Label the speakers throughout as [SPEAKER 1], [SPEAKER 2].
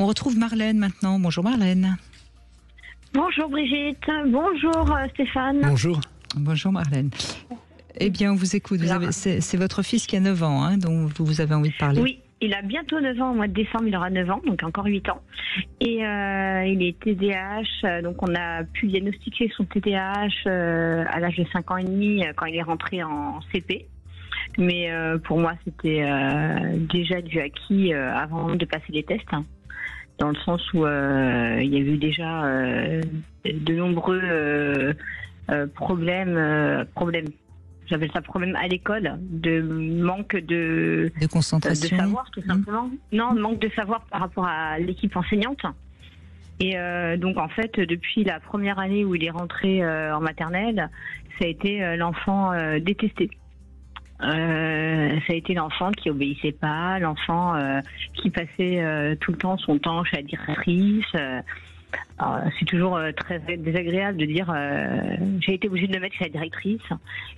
[SPEAKER 1] On retrouve Marlène maintenant. Bonjour Marlène.
[SPEAKER 2] Bonjour Brigitte, bonjour Stéphane.
[SPEAKER 3] Bonjour.
[SPEAKER 1] Bonjour Marlène. Eh bien, on vous écoute. C'est votre fils qui a 9 ans, hein, dont vous avez envie de parler.
[SPEAKER 2] Oui, il a bientôt 9 ans. Au mois de décembre, il aura 9 ans, donc encore 8 ans. Et il est TDAH, donc on a pu diagnostiquer son TDAH à l'âge de 5 ans et demi quand il est rentré en CP. Mais pour moi, c'était déjà du acquis avant de passer les tests. Hein, dans le sens où il y a eu déjà de nombreux problèmes. J'appelle ça problème à l'école, de manque de
[SPEAKER 1] concentration,
[SPEAKER 2] de savoir tout simplement. Non, manque de savoir par rapport à l'équipe enseignante. Et donc en fait, depuis la première année où il est rentré en maternelle, ça a été l'enfant détesté. Ça a été l'enfant qui obéissait pas, l'enfant qui passait tout le temps son temps chez la directrice. C'est toujours très désagréable de dire j'ai été obligée de le mettre chez la directrice.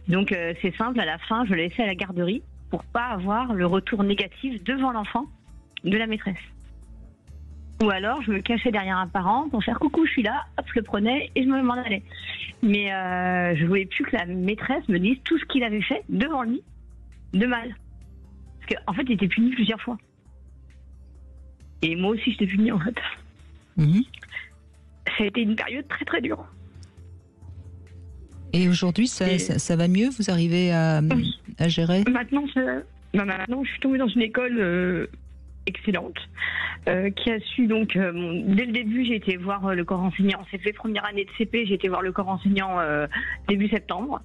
[SPEAKER 2] Donc c'est simple, à la fin je l'ai laissé à la garderie pour pas avoir le retour négatif devant l'enfant de la maîtresse. Ou alors je me cachais derrière un parent pour faire coucou, je suis là, hop, je le prenais et je m'en allais. Mais je voulais plus que la maîtresse me dise tout ce qu'il avait fait devant lui de mal. Parce qu'en fait il était puni plusieurs fois. Et moi aussi j'étais punie en fait.
[SPEAKER 1] Mmh.
[SPEAKER 2] Ça a été une période très très dure.
[SPEAKER 1] Et aujourd'hui, ça va mieux? Vous arrivez à gérer?
[SPEAKER 2] Maintenant, je suis tombée dans une école excellente qui a su donc, dès le début, j'ai été voir le corps enseignant. C'est fait première année de CP, j'ai été voir le corps enseignant début septembre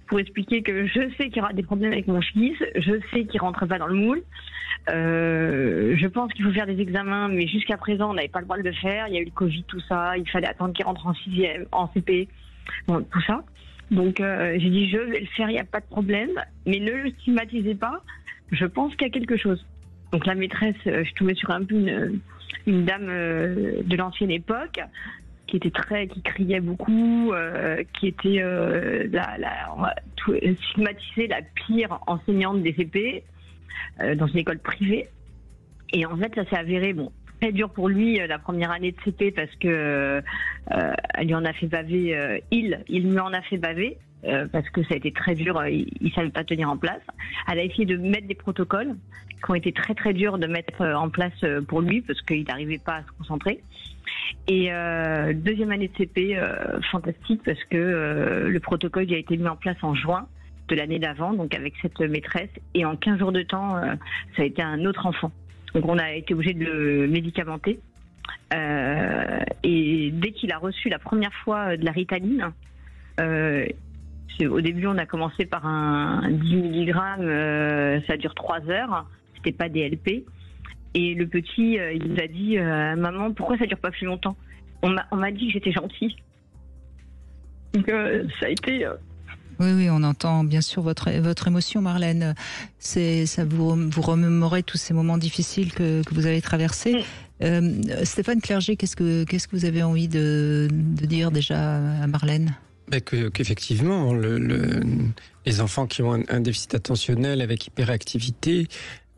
[SPEAKER 2] pour expliquer que je sais qu'il y aura des problèmes avec mon fils, je sais qu'il rentre pas dans le moule. Je pense qu'il faut faire des examens, mais jusqu'à présent, on n'avait pas le droit de le faire. Il y a eu le Covid, tout ça. Il fallait attendre qu'il rentre en 6e, en CP, bon, tout ça. Donc, j'ai dit, je vais le faire, il n'y a pas de problème. Mais ne le stigmatisez pas. Je pense qu'il y a quelque chose. Donc, la maîtresse, je tombais sur un peu une dame de l'ancienne époque, qui criait beaucoup, qui était stigmatisée, la pire enseignante des CP. Dans une école privée. Et en fait, ça s'est avéré très dur pour lui la première année de CP parce que elle lui en a fait baver. Il lui en a fait baver parce que ça a été très dur. Il savait pas tenir en place. Elle a essayé de mettre des protocoles qui ont été très très durs de mettre en place pour lui parce qu'il n'arrivait pas à se concentrer. Et deuxième année de CP, fantastique parce que le protocole a été mis en place en juin de l'année d'avant, donc avec cette maîtresse, et en 15 jours de temps, ça a été un autre enfant. Donc on a été obligé de le médicamenter. Et dès qu'il a reçu la première fois de la Ritaline, au début on a commencé par un 10 mg, ça dure 3 heures, c'était pas DLP. Et le petit, il nous a dit maman, pourquoi ça dure pas plus longtemps? On m'a dit que j'étais gentille. Donc ça a été...
[SPEAKER 1] Oui, on entend bien sûr votre émotion, Marlène. Ça vous remémorez tous ces moments difficiles que vous avez traversés. Stéphane Clerget, qu'est-ce que vous avez envie de dire déjà à Marlène?
[SPEAKER 3] Qu'effectivement, les enfants qui ont un déficit attentionnel avec hyperactivité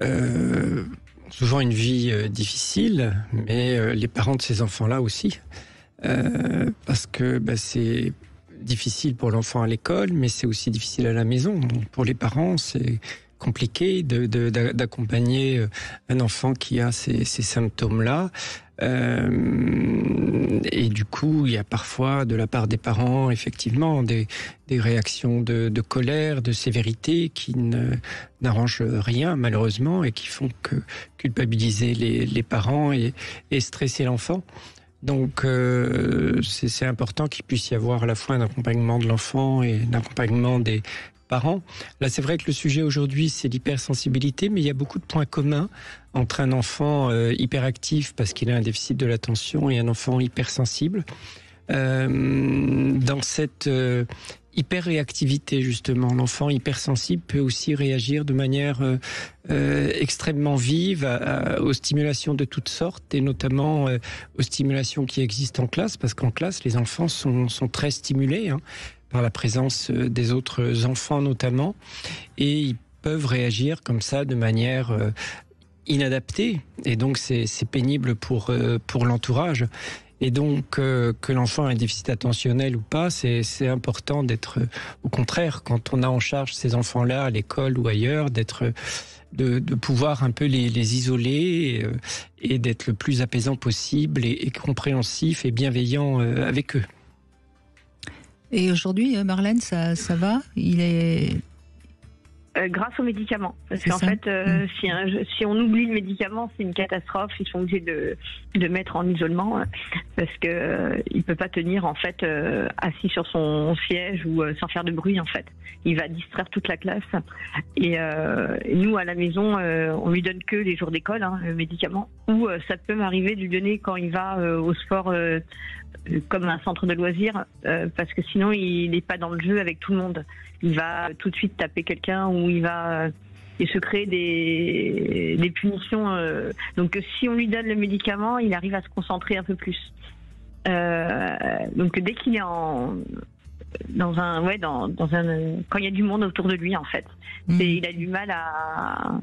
[SPEAKER 3] ont souvent une vie difficile, mais les parents de ces enfants-là aussi, parce que c'est difficile pour l'enfant à l'école, mais c'est aussi difficile à la maison. Pour les parents, c'est compliqué d'accompagner un enfant qui a ces symptômes-là. Et du coup, il y a parfois, de la part des parents, effectivement, des réactions de colère, de sévérité qui n'arrangent rien, malheureusement, et qui font que culpabiliser les parents et stresser l'enfant. Donc c'est important qu'il puisse y avoir à la fois un accompagnement de l'enfant et un accompagnement des parents. Là, c'est vrai que le sujet aujourd'hui, c'est l'hypersensibilité, mais il y a beaucoup de points communs entre un enfant hyperactif parce qu'il a un déficit de l'attention et un enfant hypersensible. Dans cette hyperréactivité, justement, l'enfant hypersensible peut aussi réagir de manière extrêmement vive aux stimulations de toutes sortes, et notamment aux stimulations qui existent en classe, parce qu'en classe, les enfants sont très stimulés par la présence des autres enfants notamment, et ils peuvent réagir comme ça de manière inadapté, et donc c'est pénible pour l'entourage. Et donc, que l'enfant a un déficit attentionnel ou pas, c'est important d'être, au contraire, quand on a en charge ces enfants-là à l'école ou ailleurs, de pouvoir un peu les isoler et d'être le plus apaisant possible et compréhensif et bienveillant avec eux.
[SPEAKER 1] Et aujourd'hui, Marlène, ça va? Il est...
[SPEAKER 2] Grâce aux médicaments. Parce qu'en fait, si on oublie le médicament, c'est une catastrophe. Ils sont obligés de mettre en isolement parce que il peut pas tenir en fait assis sur son siège ou sans faire de bruit en fait. Il va distraire toute la classe. Et nous à la maison, on lui donne que les jours d'école le médicament. Ou ça peut m'arriver de lui donner quand il va au sport. Comme un centre de loisirs, parce que sinon il n'est pas dans le jeu avec tout le monde. Il va tout de suite taper quelqu'un ou il va se créer des punitions. Donc si on lui donne le médicament, il arrive à se concentrer un peu plus. Donc dès qu'il est quand il y a du monde autour de lui en fait, il a du mal à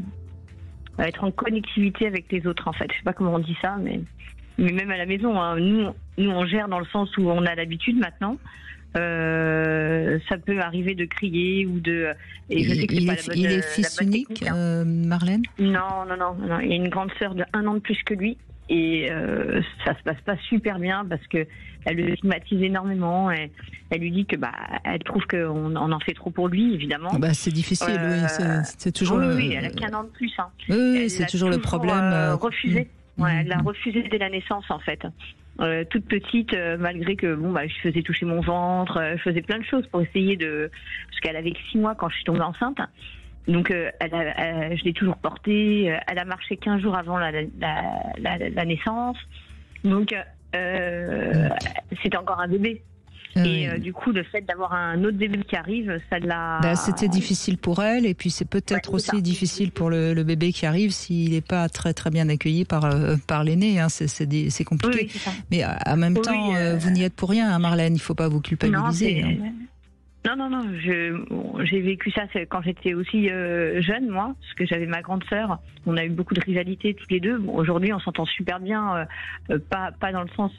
[SPEAKER 2] être en connectivité avec les autres en fait. Je sais pas comment on dit ça, mais même à la maison, nous on gère dans le sens où on a l'habitude maintenant. Ça peut arriver de crier ou de. Et je sais que c'est pas la bonne.
[SPEAKER 1] Il est fils unique, Marlène?
[SPEAKER 2] Non. Il y a une grande sœur de 1 an de plus que lui et ça se passe pas super bien parce que elle le stigmatise énormément. Et elle lui dit que elle trouve qu'on en fait trop pour lui, évidemment.
[SPEAKER 1] C'est difficile, oui. C'est toujours.
[SPEAKER 2] Oui, elle a qu'1 an de plus.
[SPEAKER 1] Oui, c'est toujours le problème.
[SPEAKER 2] Refusé. Elle l'a refusé dès la naissance en fait. Toute petite, malgré que je faisais toucher mon ventre, je faisais plein de choses pour essayer parce qu'elle avait que 6 mois quand je suis tombée enceinte. Donc je l'ai toujours portée. Elle a marché 15 jours avant la naissance. Donc c'était encore un bébé. Et du coup, le fait d'avoir un autre bébé qui arrive, ça l'a...
[SPEAKER 1] C'était difficile pour elle, et puis c'est peut-être aussi difficile pour le bébé qui arrive s'il n'est pas très très bien accueilli par l'aîné. C'est compliqué.
[SPEAKER 2] Oui, c'est ça.
[SPEAKER 1] Mais en même temps, vous n'y êtes pour rien, Marlène. Il ne faut pas vous culpabiliser.
[SPEAKER 2] Non. J'ai vécu ça quand j'étais aussi jeune, moi, parce que j'avais ma grande sœur. On a eu beaucoup de rivalité toutes les deux. Bon, aujourd'hui, on s'entend super bien, pas dans le sens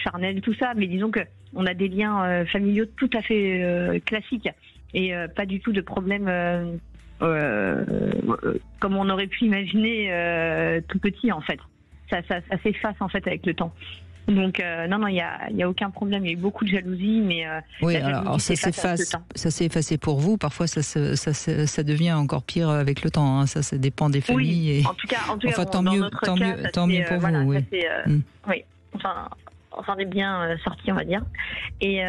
[SPEAKER 2] charnel, tout ça, mais disons que on a des liens familiaux tout à fait classiques et pas du tout de problème comme on aurait pu imaginer tout petit en fait. Ça s'efface en fait avec le temps. Donc non, il y a aucun problème. Il y a eu beaucoup de jalousie, mais
[SPEAKER 1] oui, alors ça s'est effacé pour vous. Parfois, ça devient encore pire avec le temps. Hein. Ça dépend des familles.
[SPEAKER 2] Oui, en tout cas,
[SPEAKER 1] tant mieux pour vous. Oui.
[SPEAKER 2] Oui, on s'en est bien sorti, on va dire. Et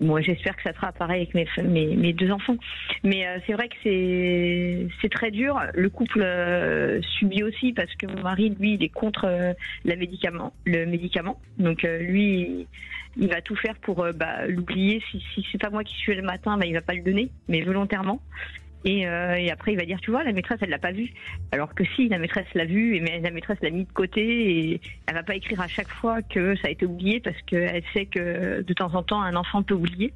[SPEAKER 2] moi, j'espère que ça sera pareil avec mes 2 enfants. Mais c'est vrai que c'est très dur. Le couple subit aussi parce que mon mari, lui, il est contre le médicament. Donc lui, il va tout faire pour l'oublier. Si c'est pas moi qui suis le matin, il va pas le donner, mais volontairement. Et après, il va dire, tu vois, la maîtresse, elle l'a pas vu. Alors que si, la maîtresse l'a vu, mais la maîtresse l'a mis de côté et elle va pas écrire à chaque fois que ça a été oublié parce qu'elle sait que de temps en temps, un enfant peut oublier.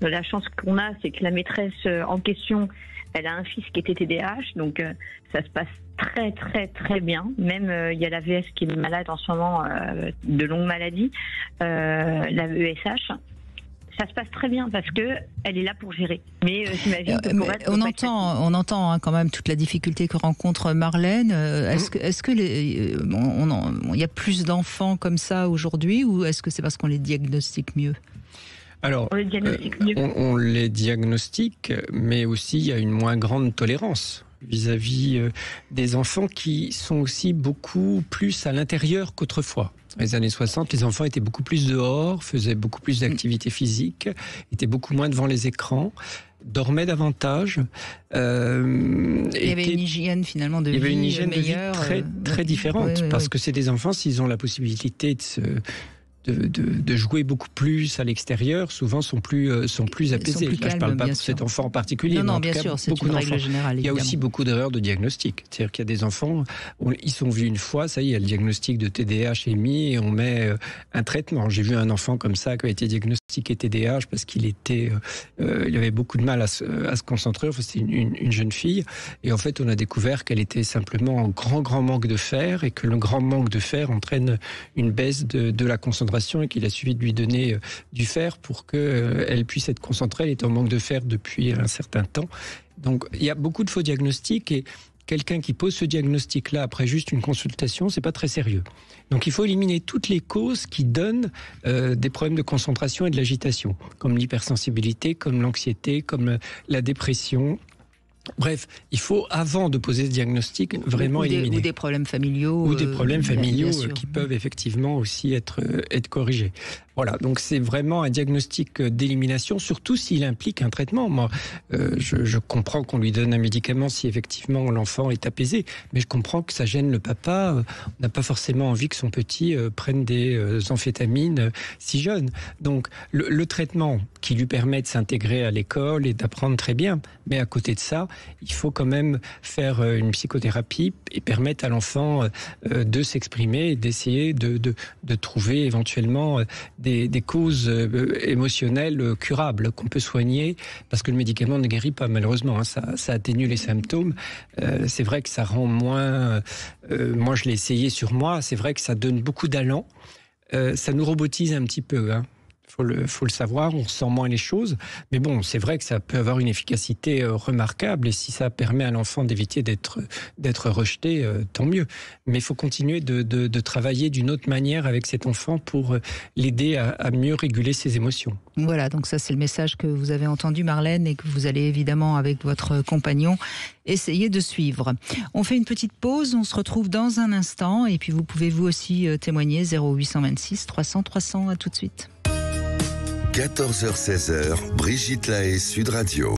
[SPEAKER 2] La chance qu'on a, c'est que la maîtresse en question, elle a un fils qui était TDAH, donc ça se passe très très très bien. Même il y a la VS qui est malade en ce moment de longue maladie, la ESH. Ça se passe très bien parce que elle est là pour gérer. Mais j'imagine que pour elle,
[SPEAKER 1] on entend quand même toute la difficulté que rencontre Marlène. Est-ce que il y a plus d'enfants comme ça aujourd'hui ou est-ce que c'est parce qu'on les diagnostique mieux?
[SPEAKER 3] Alors, on les diagnostique, mais aussi il y a une moins grande tolérance vis-à-vis des enfants qui sont aussi beaucoup plus à l'intérieur qu'autrefois. Dans les années 60, les enfants étaient beaucoup plus dehors, faisaient beaucoup plus d'activités physiques, étaient beaucoup moins devant les écrans, dormaient davantage.
[SPEAKER 1] Il y avait une hygiène finalement de vie meilleure. Il y avait une hygiène de vie
[SPEAKER 3] très différente, parce que c'est des enfants, s'ils ont la possibilité de jouer beaucoup plus à l'extérieur, souvent sont plus apaisés.
[SPEAKER 1] Plus calmes,
[SPEAKER 3] je ne parle pas pour
[SPEAKER 1] sûr.
[SPEAKER 3] cet enfant en particulier.
[SPEAKER 1] Non, bien sûr, c'est une règle générale.
[SPEAKER 3] Il y a aussi beaucoup d'erreurs de diagnostic. C'est-à-dire qu'il y a des enfants, ils sont vus une fois, ça y est, le diagnostic de TDAH est mis et on met un traitement. J'ai vu un enfant comme ça qui a été diagnostiqué diagnostiqué TDAH parce qu'il il avait beaucoup de mal à se concentrer. Enfin, c'était une jeune fille. Et en fait, on a découvert qu'elle était simplement en grand manque de fer et que le grand manque de fer entraîne une baisse de la concentration et qu'il a suffi de lui donner du fer pour qu'elle puisse être concentrée. Elle est en manque de fer depuis un certain temps. Donc, il y a beaucoup de faux diagnostics et quelqu'un qui pose ce diagnostic-là après juste une consultation, c'est pas très sérieux. Donc il faut éliminer toutes les causes qui donnent des problèmes de concentration et de l'agitation, comme l'hypersensibilité, comme l'anxiété, comme la dépression. Bref, il faut, avant de poser ce diagnostic, vraiment éliminer.
[SPEAKER 1] Ou des problèmes familiaux.
[SPEAKER 3] Ou des problèmes familiaux qui
[SPEAKER 1] sûr.
[SPEAKER 3] peuvent effectivement aussi être corrigés. Voilà, donc c'est vraiment un diagnostic d'élimination, surtout s'il implique un traitement. Moi, je comprends qu'on lui donne un médicament si effectivement l'enfant est apaisé, mais je comprends que ça gêne le papa. On n'a pas forcément envie que son petit prenne des amphétamines si jeune. Donc le traitement qui lui permet de s'intégrer à l'école et d'apprendre très bien, mais à côté de ça, il faut quand même faire une psychothérapie et permettre à l'enfant de s'exprimer et d'essayer de trouver éventuellement des causes émotionnelles curables qu'on peut soigner, parce que le médicament ne guérit pas malheureusement, hein, ça atténue les symptômes. C'est vrai que ça rend moins... moi je l'ai essayé sur moi, c'est vrai que ça donne beaucoup d'allant, ça nous robotise un petit peu, hein. Faut le savoir, on ressent moins les choses. Mais bon, c'est vrai que ça peut avoir une efficacité remarquable. Et si ça permet à l'enfant d'éviter d'être rejeté, tant mieux. Mais il faut continuer de travailler d'une autre manière avec cet enfant pour l'aider à mieux réguler ses émotions.
[SPEAKER 1] Voilà, donc ça c'est le message que vous avez entendu, Marlène, et que vous allez évidemment, avec votre compagnon, essayer de suivre. On fait une petite pause, on se retrouve dans un instant. Et puis vous pouvez vous aussi témoigner, 0826 300 300, à tout de suite.
[SPEAKER 4] 14h-16h, Brigitte Lahaie, Sud Radio.